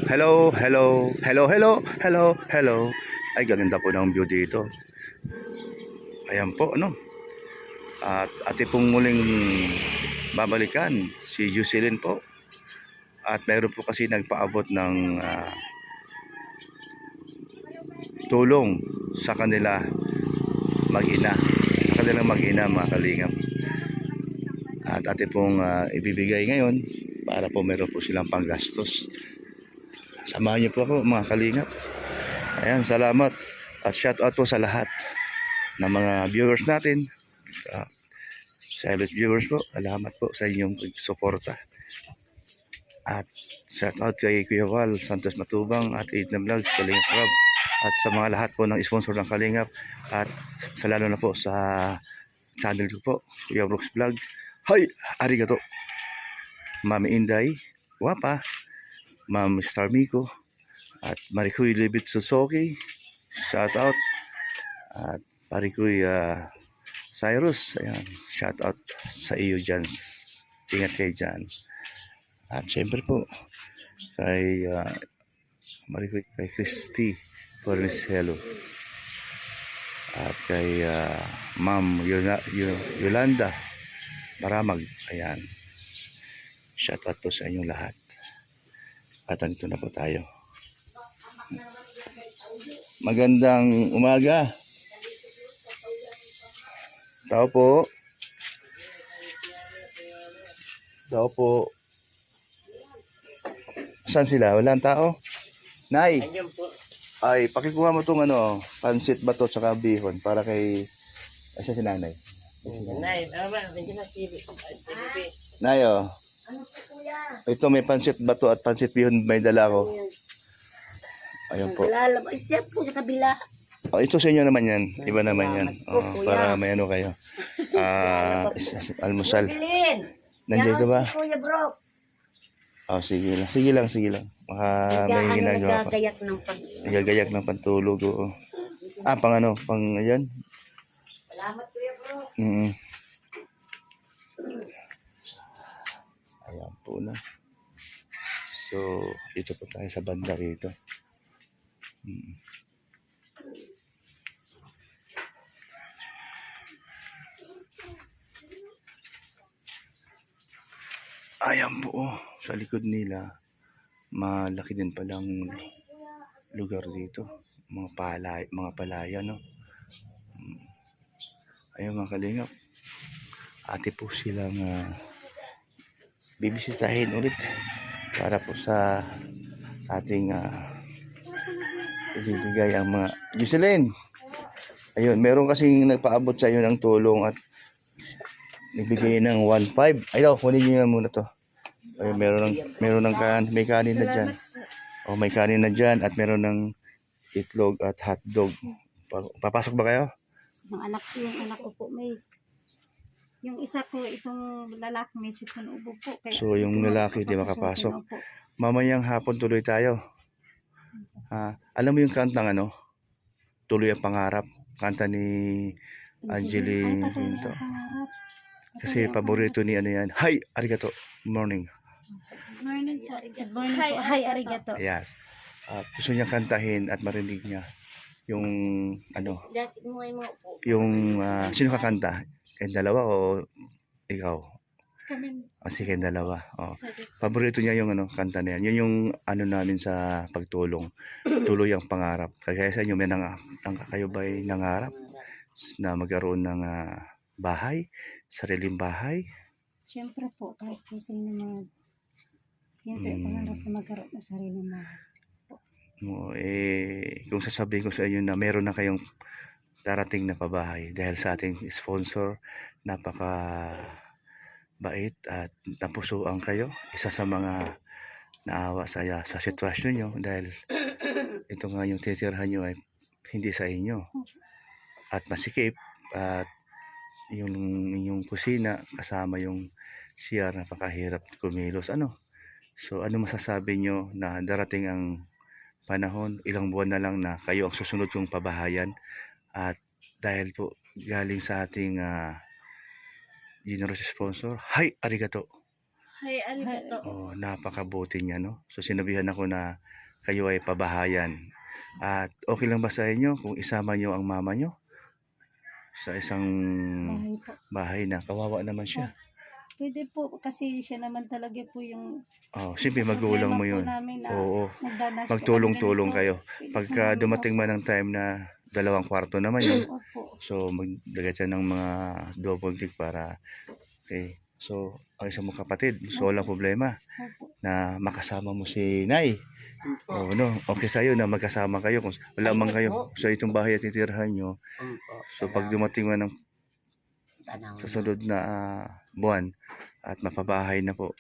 Hello, hello, hello, hello, hello, hello. Ay, ganda po ng view dito. Ayan po, ano. At ate pong muling babalikan si Jocelyn po. At meron po kasi nagpaabot ng tulong sa kanila mag-ina. Sa kanilang mag-ina, mga kalingap. At ate pong ibibigay ngayon para po meron po silang panggastos. Samahan niyo po ako, mga kalingap. Ayan, salamat. At shout out po sa lahat ng mga viewers natin. Silent viewers po, salamat po sa inyong suporta. At shout out kay Kuya Val Santos Matubang at Edna Vlog, Kalingap Rob, at sa mga lahat po ng sponsor ng Kalingap, at sa lalo na po sa channel ko po, Kuya Brooks Vlog. Hi! Arigato! Mami Inday Wapa, Ma'am Star Miko, at Marikoy Libit Susoki, shout out. At Parikoy Cyrus, ayan, shout out sa iyo dyan. Ingat kayo dyan. At syempre po kay Marikoy, kay Christy Forniselo, at kay Ma'am Yolanda Maramag, ayan, shout out po sa inyong lahat. At andito na po tayo. Magandang umaga. Tao po. Tao po. Saan sila? Walang tao? Nay. Ay, pakikuha mo tong ano, pansit bato tsaka bihon para kay siya si nanay. Nay, tama, nandiyan na si Nay, oh. Ito may pansit bato at pansit bihon may dala ko. Ayun po. Lalabas siya po sa kabila. Oh, ito sa inyo naman yan. Iba naman yan. Oh, para may ano kayo. Almusal. Nandiyan ito ba? Kuya bro. Oh, sige lang. Sige lang, sige lang. May ginagawa pa. Nagagayak ng pag... Nagagayak ng pantulog. Oo. Pang ano? Pang ayan? Salamat kuya bro. Ayan po na. So, dito po tayo sa banda rito. Ayan po, sa likod nila, malaki din palang lugar dito. Mga palaya, no? Ayan mga kalingap. Ate po silang bibisitahin ulit para po sa ating ibibigay ang mga Jocelyn. Ayun, meron kasing nagpaabot sa iyo ng tulong at nagbigay ng 1.5. Ay daw, kunin niyo muna to. Ayun, meron ng may kanin na diyan. Oh, may kanin na diyan at meron ng itlog at hotdog. Papasok ba kayo? Yung anak ko po may... Yung isa ko, itong lalaki may sipon ubo po. Kaya So, yung lalaki di makapasok. Mamayang hapon tuloy tayo. Alam mo yung kantang ano? Tuloy ang pangarap. Kanta ni Angeline Pinto. Kasi paborito ni ano yan. Hi! Arigato! Morning. Morning po. Good morning po. Hi, arigato. Yes. Gusto niya kantahin at marinig niya yung ano, yung sino kakanta? Kayong dalawa o ikaw? Kami. Sige, kayong dalawa. Oh. Paborito niya yung ano, kanta na yan. Yun yung ano namin sa pagtulong. Tuloy ang pangarap. Kaya sa inyo, may kayo ba'y nangarap na magkaroon ng bahay, sariling bahay? Siyempre po, kahit po sa inyo mga... Siyempre, pangarap na magkaroon ng sarili mo. Kung sasabihin ko sa inyo na meron na kayong darating na pabahay dahil sa ating sponsor, napaka bait at napusuan kayo, isa sa mga naawa sa sitwasyon nyo dahil ito nga yung titirhan nyo ay hindi sa inyo at masikip at yung kusina kasama yung CR, napakahirap kumilos. So ano masasabi nyo na darating ang panahon, ilang buwan na lang na kayo ang susunod kong pabahayan, at dahil po galing sa ating generous sponsor, hi, arigato. Hay, arigato. Oh, napakabuti niya, no? So sinabihan ako na kayo ay pabahayan. At okay lang ba sa inyo kung isama niyo ang mama niyo sa isang Bahay po. bahay na kawawa naman siya? Pwede po kasi siya naman talaga po yung Oh, siyempre sa magulang problema mo po 'yun. namin na Oo, magdanas po magtulong-tulong kami kayo. ganito. Pwede po Pagka namin dumating man ang time na 2 kwarto naman 'yun, Opo. so magdagad siya ng mga double tick para okay. So, ang isang mong kapatid, so walang problema Opo. na makasama mo si Nay. Oh, no, okay sa'yo na magkasama kayo kung wala man kayo sa itong bahay at titirhan nyo. So, pag dumating man ng susunod na buwan at mapabahay na po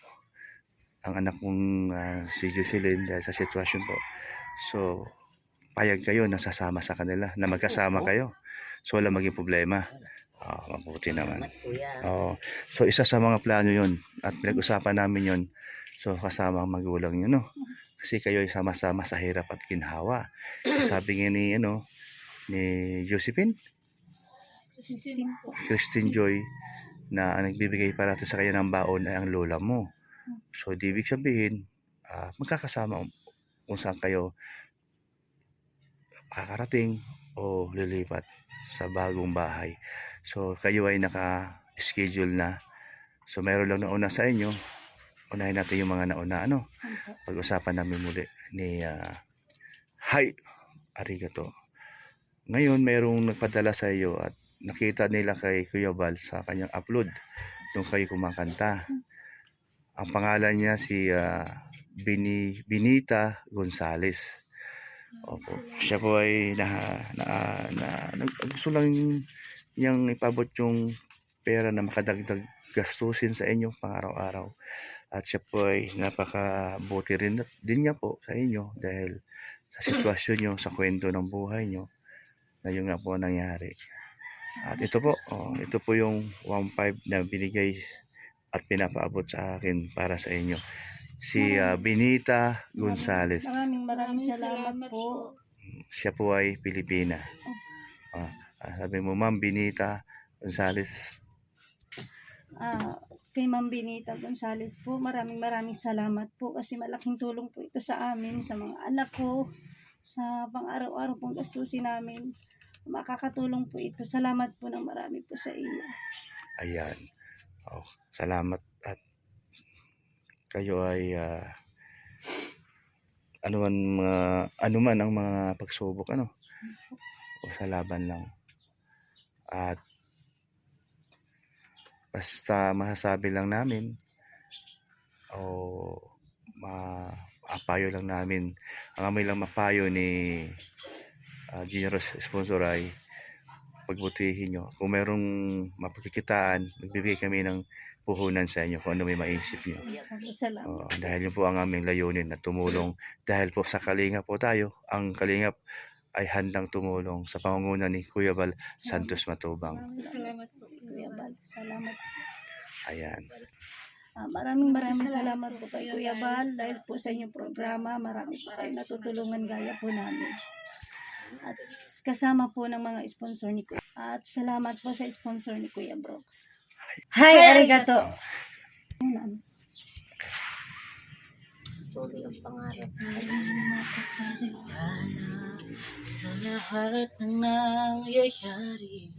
ang anak mong si Jocelyn dahil sa sitwasyon po. So, payag kayo na sasama sa kanila, na magkasama kayo. So, wala maging problema. Mabuti naman. So, isa sa mga plano yun at pinag-usapan namin yun. So, kasama ang magulang nyo, no? Kasi kayo ay sama-sama sa hirap at ginhawa. Sabi nga ni Josephine, System po. Christine Joy, na ang nagbibigay parati sa kanya ng baon ay ang lola mo. So, di ibig sabihin, magkakasama kung saan kayo kakarating o lilipat sa bagong bahay. So, kayo ay naka-schedule na. So, meron lang nauna sa inyo. Unahin natin yung mga nauna, ano? Pag-usapan namin muli ni Hi, arigato. Ngayon, mayroong nagpadala sa iyo at nakita nila kay Kuya Val sa kanyang upload nung kayo kumakanta. Ang pangalan niya si Binita Gonzales. Opo. Siya po ay gusto lang niyang ipabot yung pera na makadagdag gastusin sa inyo pang araw-araw. At siya po ay napakabuti rin din niya po sa inyo dahil sa sitwasyon nyo, sa kwento ng buhay nyo na yun nga po nangyari. At ito po yung 1.5 na binigay at pinapaabot sa akin para sa inyo. Si Binita Gonzales. Maraming salamat po. Siya po ay Pilipina. Sabi mo, Ma'am Binita Gonzales. Kay Ma'am Benita Gonzales po, maraming salamat po kasi malaking tulong po ito sa amin, sa mga anak ko, sa pang-araw-araw pong gastusin namin. Makakatulong po ito. Salamat po ng marami po sa iyo. Ayan. Salamat at kayo ay ano man ang mga pagsubok o sa laban lang. At basta masasabi lang namin o maapayo lang namin, ang amoy lang mapayo ni generous sponsor ay pagbutihin nyo. Kung merong mapagkikitaan, nagbibigay kami ng puhunan sa inyo kung ano may maisip nyo. Salamat. Dahil yun po ang aming layunin na tumulong. Dahil po sa Kalingap po tayo, ang Kalingap ay handang tumulong sa pangunguna ni Kuya Val Santos Matubang. Salamat po, Kuya Val. Salamat. Ayan. Maraming salamat po kay Kuya Val dahil po sa inyong programa. Marami po kayo natutulungan gaya po namin. At kasama po ng mga sponsor ni Kuya. At salamat po sa sponsor ni Kuya Brooks. Hi, arigato. Tuloy ang pangarap sa lahat ng nangyayari.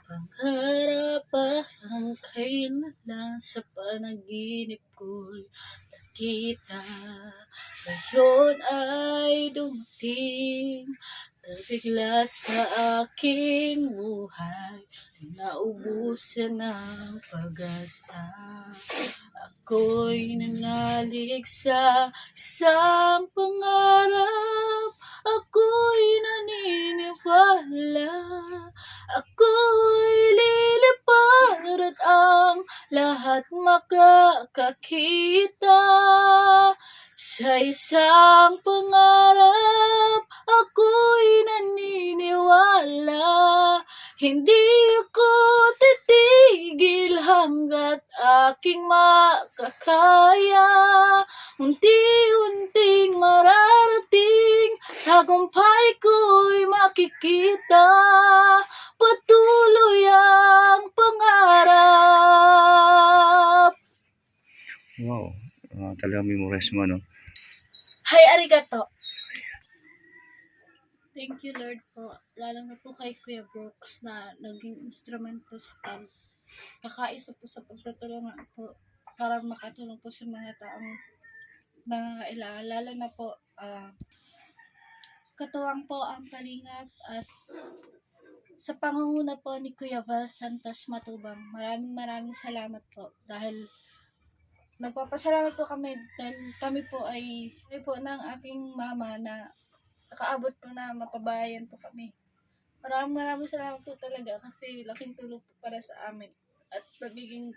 Pangarap ang kailan sa panaginip ko'y nakita. Ngayon ay dumating na bigla sa aking buhay. Naubusan ng pag-asa. Ako'y nanalig sa isang pangarap. Ako'y naniniwala. Ako'y lilipad at ang lahat makakakita. Sa isang pangarap, ako'y naniniwala. Hindi ako titigil hanggat aking makakaya. Unti-unting mararating, tagumpay ko'y makikita. Patuloy ang pangarap. talagang memorize mo, no? Hi, arigato. Thank you, Lord po. Lalo na po kay Kuya Brooks na naging instrumento sa kakaisa po sa pagtutulungan po para makatulong po sa mga taong nangangailangan. Lalo na po, katuwang po ang kalingap at sa pangunguna po ni Kuya Val Santos Matubang. Maraming salamat po dahil nagpapasalamat po kami dahil kami po ay ng aking mama na nakaabot po na mapabayan po kami. Maraming salamat po talaga kasi laking tulong po para sa amin at nagiging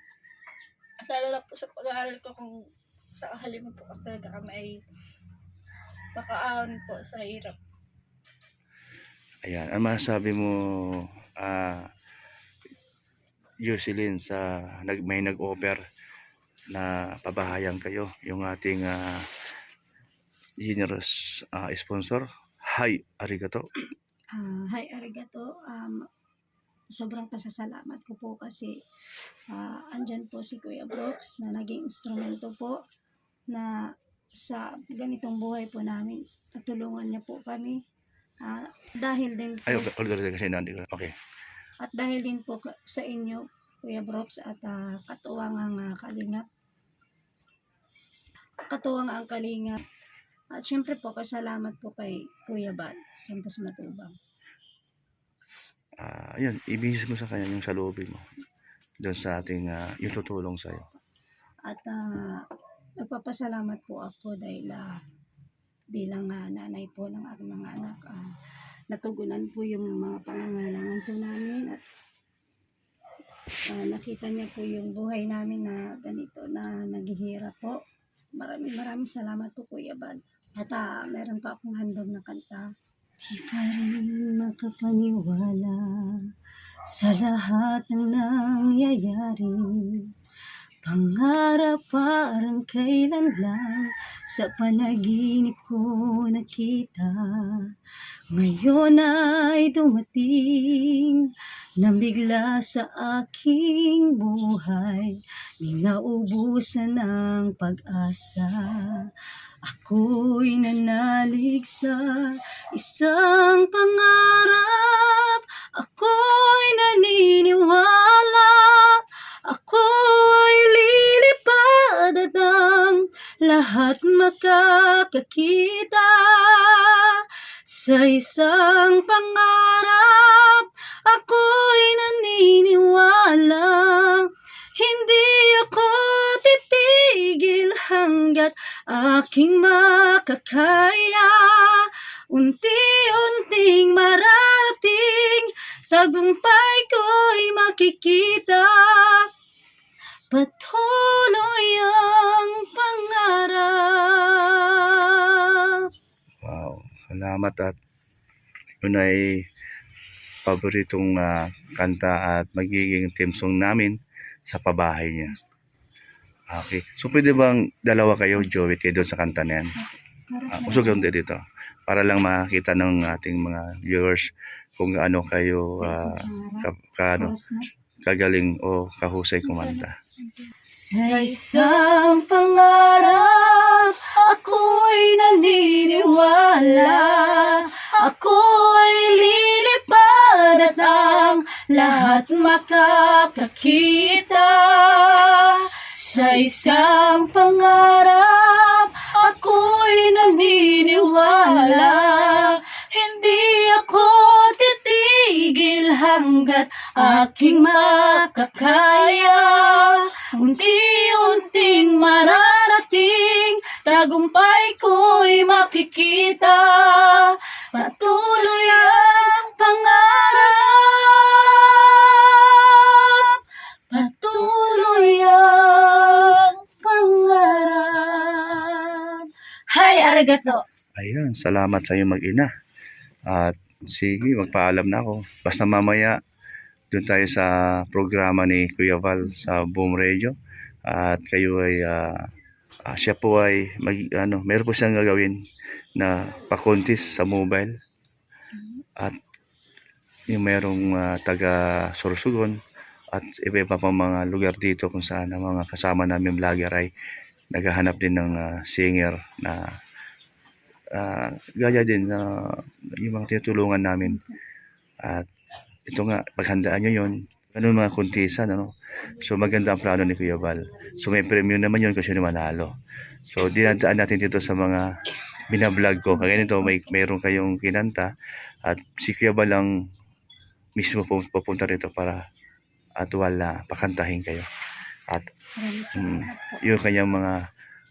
lalo na po sa pag-aaral ko kung sa halima po talaga kami ay makaahon po sa hirap. Ayan, ang masabi mo, Jocelyn, may nag-offer na pabahayan kayo, yung ating generous sponsor. Hi, arigato. Hi, arigato. Sobrang pasasalamat ko po kasi andyan po si Kuya Brooks na naging instrumento po na sa ganitong buhay po namin. Tulungan niya po kami. Dahil din po, Kasi nandito. Okay. at dahil din po sa inyo, Kuya Brooks, at katuwang ang kalingap. Katuwang ang kalingap. At syempre po, pasalamat po kay Kuya Bal Santos Matubang. Yun, ibigay mo sa kanya yung salubin mo doon sa ating yung tutulong sa'yo. At nagpapasalamat po ako dahil bilang nanay po ng aking mga anak, natugunan po yung mga pangangailangan po namin at nakita niya po yung buhay namin na ganito na naghihirap po. Maraming salamat po, Kuya Bal. At meron pa akong handog na kanta. Di ka rin makapaniwala sa lahat ng nangyayari. Pangarap parang kailan lang sa panaginip ko nakita. Ngayon ay dumating na bigla sa aking buhay. Di naubusan ng pag-asa. Ako'y nanalig sa isang pangarap. Ako'y naniniwala. Ako'y lilipad at ang lahat makakakita sa isang pangarap. Ako'y naniniwala. Hindi ako titigil hanggat aking makakaya. Unti-unting mararating, tagumpay ko'y makikita. Patuloy ang pangarap. Wow, salamat at yun ay paboritong kanta at magiging theme song namin sa pabahay niya. Okay. So, pwede bang dalawa kayo, Joey, kayo doon sa kanta na yan? Usog yung dito. Para lang makita ng ating mga viewers kung gaano kayo kagaling o kahusay kumanta. Sa isang pangarap, ako'y naniniwala. Ako'y lilipad at ang lahat makakakita. Sa isang pangarap, ako'y naniniwala. Hindi ako titigil hanggat aking makakaya. Unti-unting mararating, tagumpay ko'y makikita. Patuloy ang pangarap. Patuloy ang pangarap. Hi, arigato. Ayun, salamat sa iyo mag-ina. At sige, magpaalam na ako. Basta mamaya, doon tayo sa programa ni Kuya Val sa Boom Radio. At kayo ay, siya po ay, meron po siyang gagawin na pa-contest sa mobile. At yung merong taga Sorsogon at iba-iba pang mga lugar dito kung saan ang mga kasama namin vlogger ay naghahanap din ng singer na gaya din na yung mga tinutulungan namin. At ito nga, paghandaan nyo yun, ano mga kuntisan, ano? So maganda ang plano ni Kuya Val. So may premium naman yun kung sino manalo. So dinadaan natin dito sa mga binablog ko. Kaya nito, mayroon kayong kinanta at si Kuya Val lang mismo pupunta rito para at wala pakantahin kayo. At Maraming salamat po. yung kanyang mga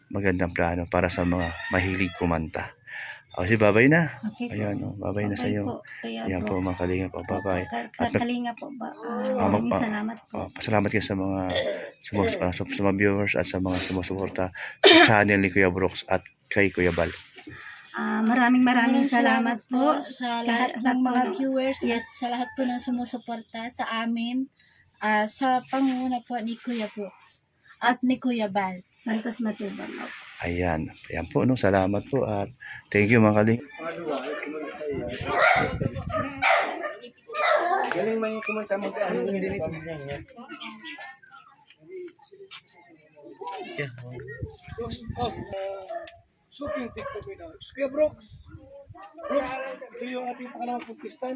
magandang plano para sa mga mahilig kumanta. O si babay na. Okay po. Ayan, babay na sa Okay iyo. po, Kuya Ayan po Brooks. mga kalinga po. Babay. At Kalinga po ba? Maraming salamat po. Pasalamat kayo sa mga sa mga viewers at sa mga sumusuporta sa channel ni Kuya Brooks at kay Kuya Val. Maraming salamat po sa lahat ng mga viewers Yes. at sa lahat po ng sumusuporta sa amin sa pangunguna po ni Kuya Brooks at ni Kuya Val. Santos Matubang. Ayan. Ayan po, no? Salamat po at thank you mga kalinga. Galing man yung kumanta mo sa ano yung dito. Suking TikTok ito. Kuya Brooks. Brooks, ito yung ating pangalawang pagkistan.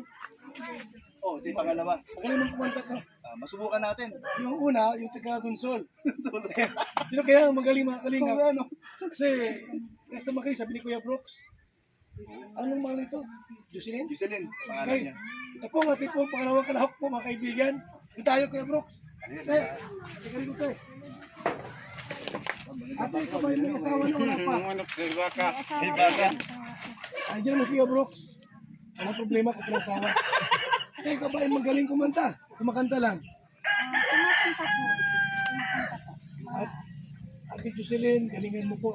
Oh, ito yung pangalawa. Magaling mong kumanta ka. Masubukan natin. Yung una, yung taga Dunsol. Sino kaya ang magaling mga kalingap? Kasi, next na magaling, sabi ni Kuya Brooks. Anong mga ito? Jocelyn? Giselin, Okay. Ito po ang ating po pangalawang kalahok po mga kaibigan. Ito tayo Kuya Brooks. Tagaling ko tayo. Ate, ikaw ba yung asawa na wala pa? Andiyan mo Kuya Brooks. Ano problema ko sa asawa? Ate, ikaw ba yung magaling kumanta? Kumakanta lang. At Ate Jocelyn, galingan mo po.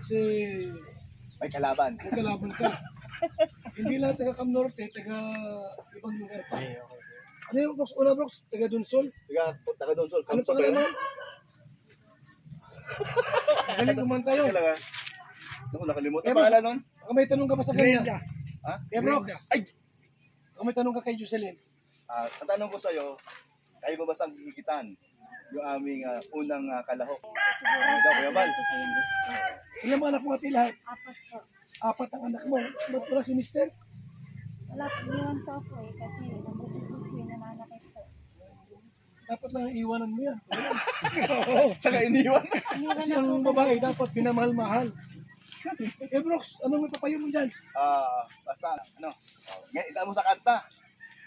Kasi may kalaban. may kalaban ka. Hindi lang taga Cam Norte, taga ibang lugar pa. Ano yung Brooks? Una Brooks, taga Dunsol. Taga doon, Sol. Ano pa na? Galing kumanta yun. Naku, nakalimutan. Eh, Ano pangalan nun? Baka may tanong ka pa sa kanya. Ha? Kaya Brooks, Ay! baka may tanong ka kay Jocelyn. Ang tanong ko sa'yo, kayo ba basang gigitan yung aming unang kalahok? Ano daw, Kuya Val? Ilan mga anak mo ati lahat? Apat po. Apat ang anak mo. Ba't wala si Mister? Wala po yun po ako kasi nabutulog po yung nananakit po. Dapat lang iiwanan mo yan. Tsaka iniwan. Kasi ang babae dapat pinamahal-mahal. Eh Brooks, anong ipapayo mo dyan? Basta, ano, ngayon, idaan mo sa kanta.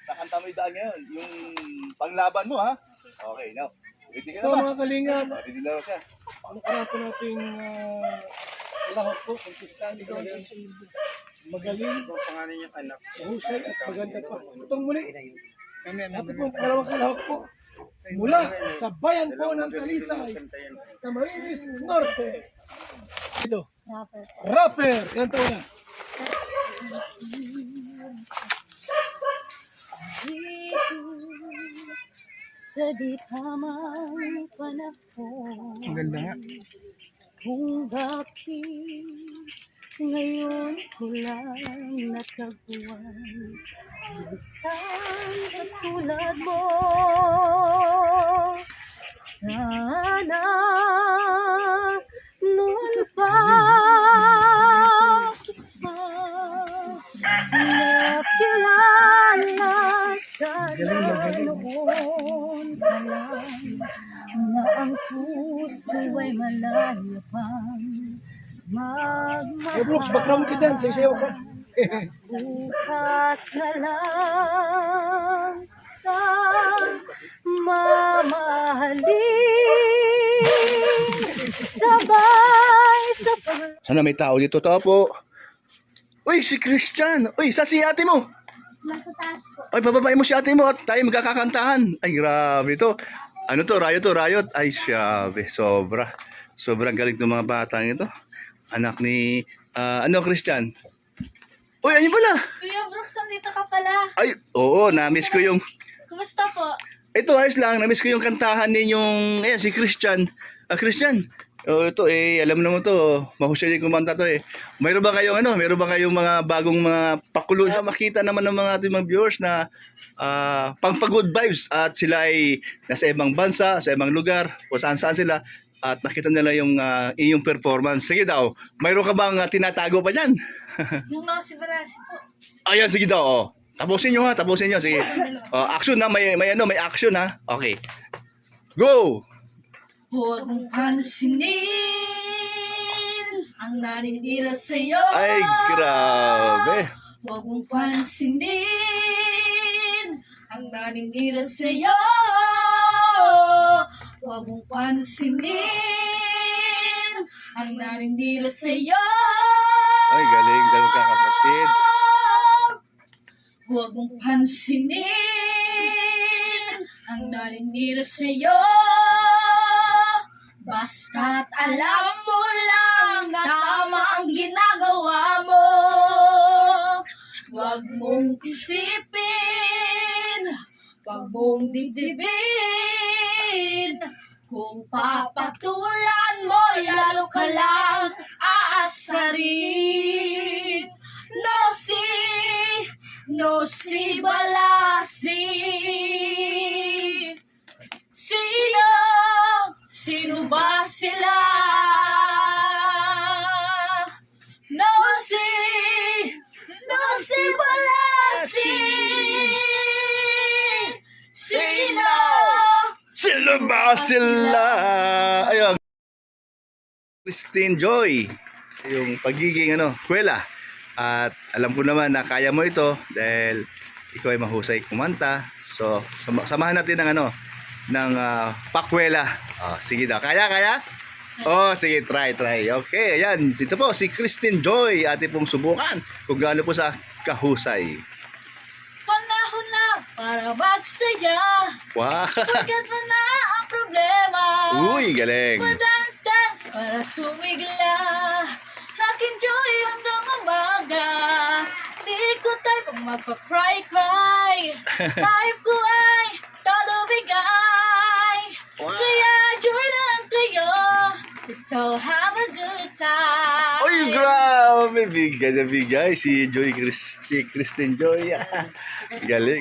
Sa kanta mo idaan ngayon, yung panglaban mo, ha? Okay, now. Ready ka So na ba? mga kalingap, Ready na raw siya. ano ka natin nating lahok po, konsistante talaga. Magaling, Pangalan niyang anak. mahusay at maganda pa. Itong muli, ito po ang pangalawang kalahok po. Mula sa bayan po ng Talisay, Camarines Norte. Ito, Rapper. rapper. Ilan taon na? Sa di tamang panahon. Ang ganda nga. Kung bakit ngayon ko lang natagpuan isang katulad mo. Sana noon pa nakilala sana noon pa lang na ang puso ay malayo pang Eh Brooks, background kita, sasayaw ka. bukas na lang kang mamahalin sabay sa Sana may tao dito, tao po. Uy, si Christian. Uy, saan si ate mo? Nasa taas po. Ay, bababae mo si ate mo at tayo magkakakantahan. Ay, grabe to. Ano to, Rayot? Ay, siyabe. Sobrang galing ng mga batang ito. Anak ni, Christian? Uy, ayun pala. Kuya Brooks, nandito ka pala. Ay, oo, na-miss ko yung, Kumusta po? ito ayos lang, na-miss ko yung kantahan ninyong, ayan, si Christian. Christian, ito alam mo naman to, mahusay din kumanta to Meron ba kayong mga bagong mga pakulo? Makita naman ng mga ating mga viewers na pang good vibes at sila ay nasa ibang bansa, sa ibang lugar, o saan sila. at nakita nila yung iyong performance. Sige daw, mayroon ka bang tinatago pa dyan? Yung mga sibarasi po. Ayan, sige daw. Oh. Tapusin nyo ha, tapusin nyo. Sige. Action na, may action ha. Okay. Go! Huwag mong pansinin ang naninira sa'yo. Ay, grabe. Huwag mong pansinin ang naninira sa'yo. Huwag mong pansinin ang naninira sa'yo. Ay, galing. Galing ka, kapatid. Huwag mong pansinin ang naninira sa'yo. Basta't alam mo lang na tama ang ginagawa mo. Huwag mong isipin, huwag mong dibdibin. Kung papatulan mo, lalo ka lang aasarin. No si balasin. Sino ba sila? No si balasin. Sino ba sila? Ayun. Christine Joy. Yung pagiging kwela. At alam ko naman na kaya mo ito dahil ikaw ay mahusay kumanta. So, samahan natin ng pakwela. Sige daw. Kaya? Sige, try. Okay, ayan. Ito po, si Christine Joy. Ate pong subukan kung gaano po sa kahusay. Panahon na para magsaya. Wow! Pagkat mo na ang problema. Uy, galing. Dance para sumigla. Nag-enjoy hanggang umaga. Di ko tayo pang magpa-cry. Life ko ay todo bigay. Wow. Kaya joy lang kayo. So have a good time. Uy, grabe! Bigay na bigay si Christine Joy. Galing.